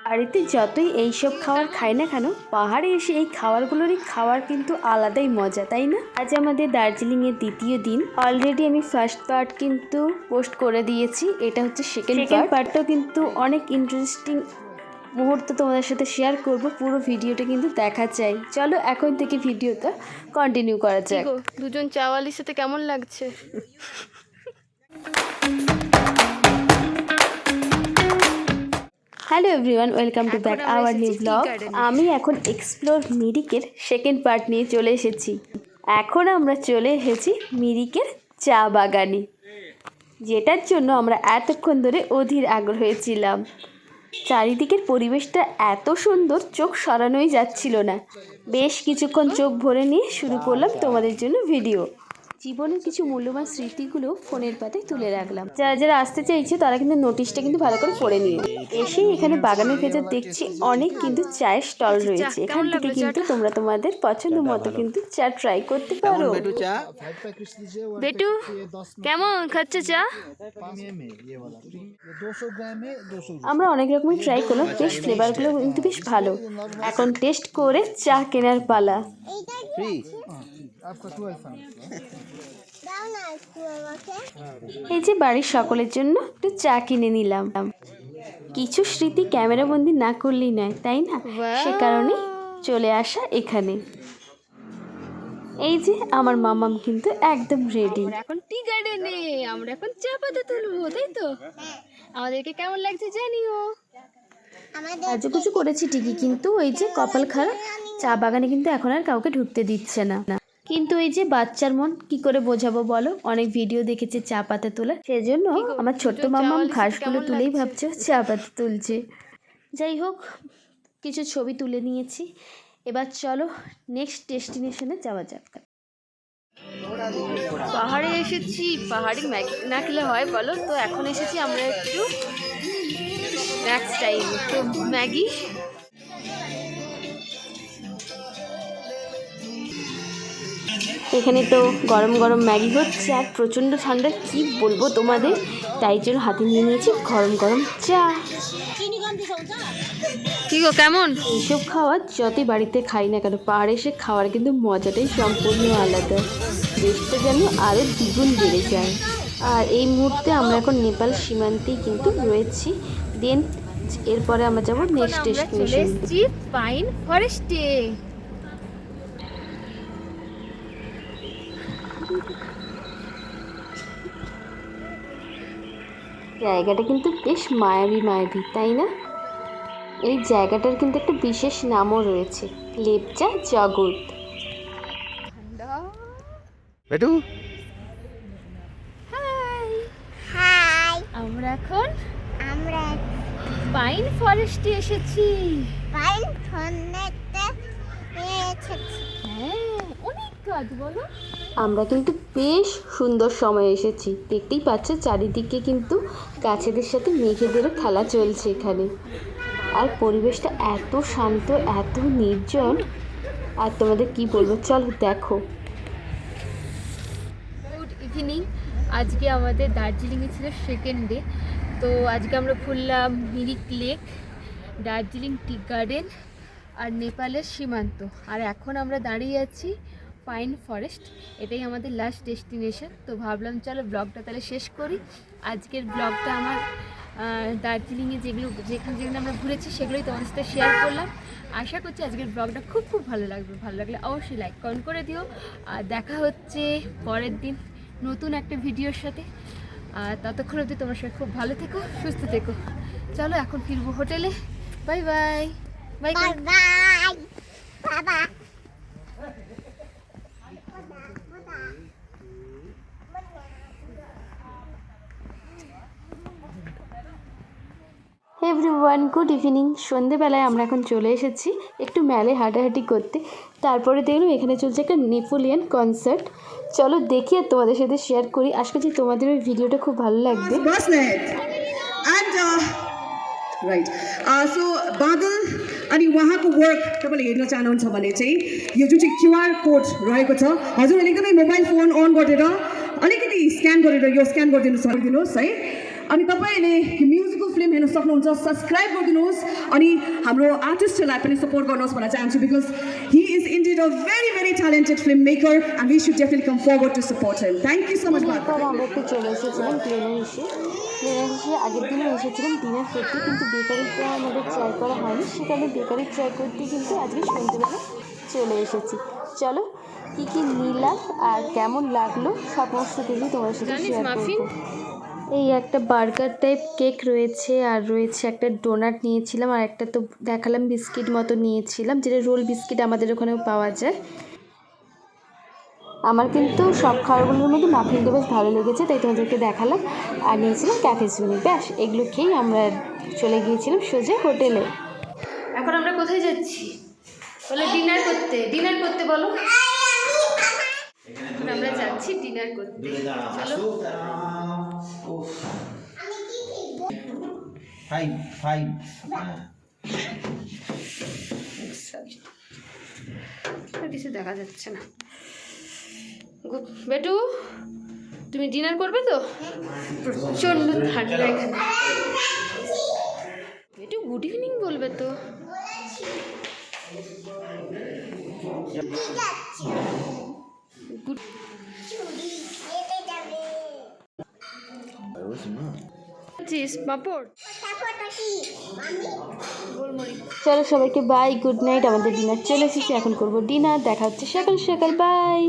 বাড়িতে যতই এইসব খাবার খাই না কেন, পাহাড়ে এসে এই খাবারগুলোরই খাওয়ার কিন্তু আলাদাই মজা, তাই না? আজ আমাদের দার্জিলিংয়ের দ্বিতীয় দিন। অলরেডি আমি ফার্স্ট পার্ট কিন্তু পোস্ট করে দিয়েছি, এটা হচ্ছে সেকেন্ড পার্টটাও কিন্তু অনেক ইন্টারেস্টিং মুহূর্ত তোমাদের সাথে শেয়ার করব। পুরো ভিডিওটা কিন্তু দেখা চাই। চলো এখন থেকে ভিডিওটা কন্টিনিউ করা যাক। দুজন চাওয়ালির সাথে কেমন লাগছে? Hello everyone, welcome to back our new blog. আমি এখন এক্সপ্লোর মিরিকের সেকেন্ড পার্ট নিয়ে চলে এসেছি। এখন আমরা চলে এসেছি মিরিকের চা বাগানে, যেটার জন্য আমরা এতক্ষণ ধরে অধীর আগ্রহে ছিলাম। চারিদিকের পরিবেশটা এত সুন্দর, চোখ সরানোই যাচ্ছিল না। বেশ কিছুক্ষণ চোখ ভরে নিয়ে শুরু করলাম তোমাদের জন্য ভিডিও। জীবনের কিছু মূল্যবান স্মৃতিগুলো ফোনের পাতায় তুলে রাখলাম। যারা যারা আসতে চাইছে তারা কিন্তু নোটিশটা কিন্তু ভালো করে পড়ে নিও। এসেই এখানে বাগানের ভেতর দেখছি অনেক কিন্তু চায়ের স্টল রয়েছে। এখান থেকে কিন্তু তোমরা তোমাদের পছন্দ মতো কিন্তু চা ট্রাই করতে পারো। বেটু কেমন খাচ্ছে চা? আমরা অনেক রকমের ট্রাই করলাম, বেশ ফ্লেভারগুলো কিন্তু বেশ ভালো। এখন টেস্ট করে চা কেনার পালা। এই যে বাড়ির সকলের জন্য একটু চা কিনে নিলাম। কিছু স্মৃতি ক্যামেরা বন্দি না করলেই নয়, তাই না? সে কারণে চলে আসা এখানে। এই যে আমার মামাম কিন্তু একদম রেডি। এখন টি গার্ডেনে আমরা এখন চা পাতা তুলবো, তাই তো? আমাদেরকে কেমন লাগছে জানিও। কিছু করেছি ঠিকই, কিন্তু ওই যে কপাল খারাপ, চা বাগানে কিন্তু এখন আর কাউকে ঢুকতে দিচ্ছে না। কিন্তু এই যে বাচ্চার মন কি করে বোঝাবো বলো? অনেক ভিডিও দেখেছে চা পাতা তোলা, সেজন্য আমার ছোট্ট মাম্মাম ঘাসগুলো তুলেই ভাবছে চা পাতা তুলছে। যাই হোক, কিছু ছবি তুলে নিয়েছি। এবার চলো নেক্সট ডেস্টিনেশনে যাওয়া যাক। পাহাড়ে এসেছি, পাহাড়ি ম্যাগি না খেলে হয় বলো? তো এখন এসেছি আমরা একটু স্ন্যাক্স টাইম, তো ম্যাগি। এখানে তো গরম গরম ম্যাগি হচ্ছে, আর প্রচণ্ড ঠান্ডা, কি বলবো তোমাদের, তাই জন্য হাতে নিয়ে নিয়েছি গরম গরম চা। কি গো কেমন? এইসব খাওয়ার যতই বাড়িতে খাই না কেন, পাহাড়ে এসে খাওয়ার কিন্তু মজাটাই সম্পূর্ণ আলাদা। টেস্টটা যেন আরও দ্বিগুণ বেড়ে যায়। আর এই মুহূর্তে আমরা এখন নেপাল সীমান্তেই কিন্তু রয়েছি। দেন এরপরে আমরা যাবো নেক্সট ডেস্টিনেশন, পাইন ফরেস্টে। জায়গাটা কিন্তু বেশ মায়াবী মায়াবী, তাই না? এই জায়গাটার কিন্তু একটা বিশেষ নামও রয়েছে, লেপচা জগৎ। বেটু হাই হাই, আমরা এখন পাইন ফরেস্টে এসেছি। পাইন ফরেস্টে এসেছি, হ্যাঁ অনেক কাজ বলো। আমরা কিন্তু বেশ সুন্দর সময় এসেছি। দেখতেই পাচ্ছ চারিদিকে কিন্তু গাছেদের সাথে মেঘেদেরও খেলা চলছে এখানে। আর পরিবেশটা এত শান্ত, এত নির্জন, আর তোমাদের কি বলবো, চলো দেখো। Good evening. আজকে আমাদের দার্জিলিংয়ে ছিল সেকেন্ড ডে। তো আজকে আমরা ঘুরলাম Mirik lake, Darjeeling tea garden আর নেপালের সীমান্ত। আর এখন আমরা দাঁড়িয়ে আছি পাইন ফরেস্ট। এটাই আমাদের লাস্ট ডেস্টিনেশন। তো ভাবলাম চলো ব্লগটা তাহলে শেষ করি। আজকের ব্লগটা আমার দার্জিলিংয়ে যেখানে আমরা ঘুরেছি সেগুলোই তোমাদের সাথে শেয়ার করলাম। আশা করছি আজকের ব্লগটা খুব ভালো লাগবে। ভালো লাগলে অবশ্যই লাইক কমেন্ট করে দিও। আর দেখা হচ্ছে পরের দিন নতুন একটা ভিডিওর সাথে। আর ততক্ষণ অবধি তোমার সঙ্গে খুব ভালো থেকো, সুস্থ থেকো। চলো এখন ফিরবো হোটেলে। Bye bye bye bye bye. Everyone, good evening. সন্ধেবেলায় আমরা এখন চলে এসেছি একটু মেলায় হাঁটাহাঁটি করতে। তারপরে দেখলাম এখানে চলছে একটা নেপোলিয়ান কনসার্ট। চলো দেখি আর তোমাদের সাথে শেয়ার করি। আশা করছি তোমাদের ওই ভিডিওটা খুব ভালো লাগবে। राइट सो बादल अनि उहाँको वर्क तपाईँले हेर्न चाहनुहुन्छ भने चाहिँ यो जुन चाहिँ क्युआर कोड रहेको छ, हजुरहरूले एकदमै मोबाइल फोन अन गरेर अलिकति स्क्यान गरेर यो स्क्यान गरिदिनुहोस् है। अनि तपाईँले म्युजिकल फिल्म हेर्न सक्नुहुन्छ सब्सक्राइब गरिदिनुहोस् अनि हाम्रो आर्टिस्टलाई पनि सपोर्ट गर्नुहोस् भन्न चाहन्छु because he is indeed a very very talented film maker and we should definitely come forward to support him thank you so much এরপর আমরা একটু চলে এসেছিলাম প্লেনে এসে আগের দিনে এসেছিলাম ডিনার করতে কিন্তু বেকারিটা আমাদের ট্রাই করা হয়নি সেখানে বেকারি ট্রাই করতে কিন্তু আজকে সন্ধ্যেবেলা চলে এসেছি চলো কী কী নিলাম আর কেমন লাগলো সমস্ত কিছু তোমার সাথে শেয়ার করবো এই একটা বার্গার টাইপ কেক রয়েছে আর রয়েছে একটা ডোনাট নিয়েছিলাম আর একটা তো দেখালাম বিস্কিট মতো নিয়েছিলাম যেটা রোল বিস্কিট আমাদের ওখানেও পাওয়া যায় আমার কিন্তু সব খাবারগুলোর মধ্যে মাফিনটা বেশ ভালো লেগেছে তাই তোমাদেরকে দেখালাম আর নিয়েছিলাম ক্যাফেচিনো ব্যাস এগুলো খেয়েই আমরা চলে গিয়েছিলাম সোজা হোটেলে এখন আমরা কোথায় যাচ্ছি বলে ডিনার করতে বলো এখন আমরা যাচ্ছি ডিনার করতে চলো ফাইভ কিছু দেখা যাচ্ছে না বেটু তুমি ডিনার করবে তো প্রচন্ড ঠান্ডা এখানে বেটু গুড ইভিনিং বলবে তো গুড পাপড় চলো সবাইকে বাই গুড নাইট আমাদের ডিনার চলে এসেছি এখন করবো ডিনার দেখা হচ্ছে সকাল সকাল বাই